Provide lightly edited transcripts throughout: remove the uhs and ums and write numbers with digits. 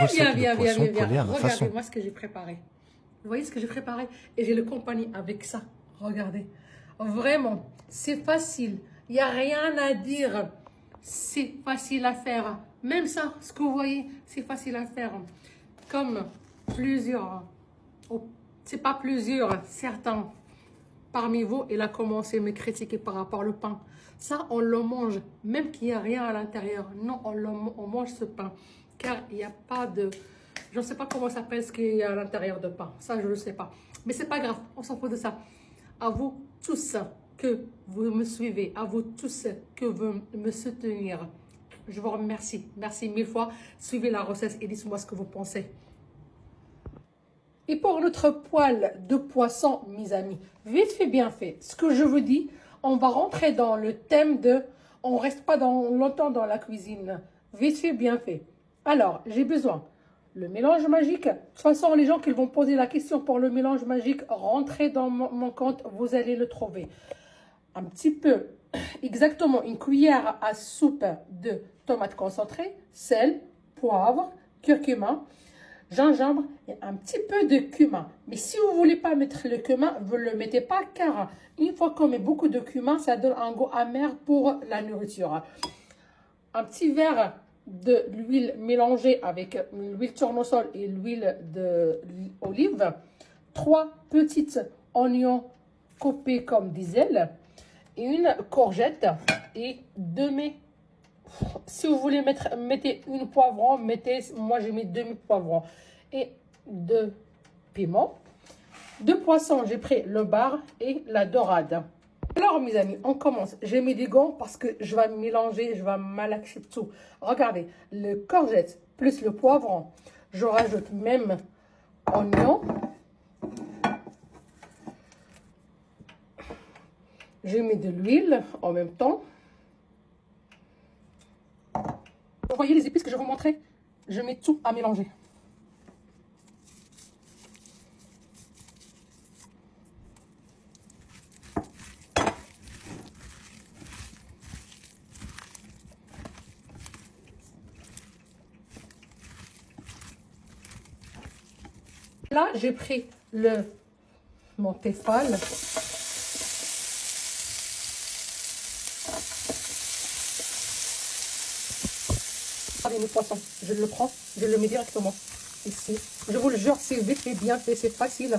recette de poisson collée à ma façon. Regardez-moi ce que j'ai préparé. Vous voyez ce que j'ai préparé? Et j'ai le compagnie avec ça. Regardez. Vraiment, c'est facile. Il n'y a rien à dire. C'est facile à faire. Même ça, ce que vous voyez, c'est facile à faire. Comme plusieurs, c'est pas plusieurs, certains parmi vous, il a commencé à me critiquer par rapport au pain. Ça, on le mange, même qu'il n'y a rien à l'intérieur. Non, on mange ce pain, car il n'y a pas de... Je ne sais pas comment ça s'appelle ce qu'il y a à l'intérieur de pain. Ça, je ne le sais pas. Mais c'est pas grave, on s'en fout de ça. À vous tous que vous me suivez, à vous tous que vous me soutenir. Je vous remercie. Merci mille fois. Suivez la recette et dites-moi ce que vous pensez. Et pour notre poêle de poisson, mes amis, vite fait, bien fait. Ce que je vous dis, on va rentrer dans le thème de... On ne reste pas longtemps dans la cuisine. Vite fait, bien fait. Alors, j'ai besoin le mélange magique. De toute façon, les gens qui vont poser la question pour le mélange magique, rentrez dans mon compte, vous allez le trouver. Un petit peu, exactement une cuillère à soupe de tomates concentrées, sel, poivre, curcuma, gingembre et un petit peu de cumin. Mais si vous ne voulez pas mettre le cumin, vous ne le mettez pas, car une fois qu'on met beaucoup de cumin, ça donne un goût amer pour la nourriture. Un petit verre de l'huile mélangée avec l'huile tournesol et l'huile d'olive. 3 petites oignons coupés comme des ailes. Et une courgette et 2 mets. Si vous voulez mettez une poivron, moi j'ai mis 2 poivrons et 2 piments. 2 poissons, j'ai pris le bar et la dorade. Alors mes amis, on commence. J'ai mis des gants parce que je vais mélanger, je vais malaxer tout. Regardez, le courgette plus le poivron. Je rajoute même oignon. Je mets de l'huile en même temps. Vous voyez les épices que je vais vous montrer? Je mets tout à mélanger. Là, j'ai pris mon Tefal. Regardez mes poissons, je le prends, je le mets directement ici. Je vous le jure, c'est vite fait, bien fait, c'est facile.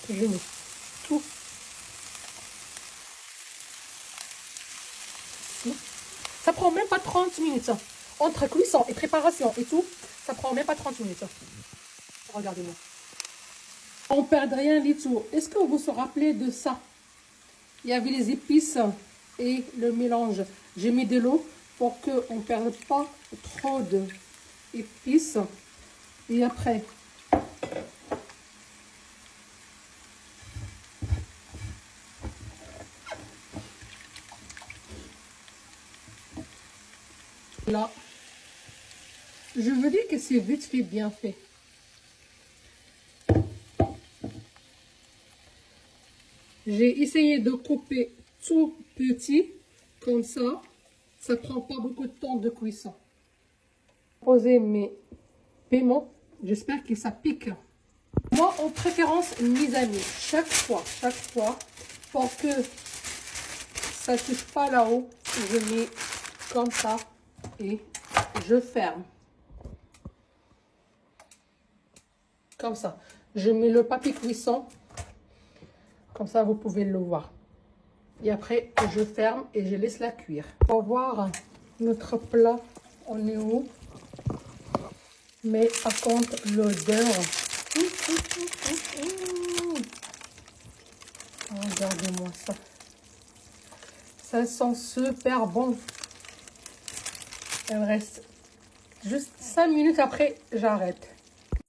Je mets tout ici. Ça prend même pas 30 minutes. Entre cuisson et préparation et tout, ça prend même pas 30 minutes. Regardez-moi. On ne perd rien du tout. Est-ce que vous vous rappelez de ça? Il y avait les épices et le mélange. J'ai mis de l'eau pour qu'on ne perde pas trop d'épices. Et après, là, je veux dire que c'est vite fait, bien fait. J'ai essayé de couper tout petit, comme ça. Ça prend pas beaucoup de temps de cuisson. Poser mes piments. J'espère que ça pique. Moi, en préférence, mes amis, chaque fois, pour que ça ne touche pas là-haut, je mets comme ça et je ferme. Comme ça. Je mets le papier cuisson. Comme ça, vous pouvez le voir. Et après, je ferme et je laisse la cuire. Pour voir notre plat, on est où? Mais par contre, l'odeur. Regardez-moi ça. Ça sent super bon. Il reste juste 5 minutes après, j'arrête.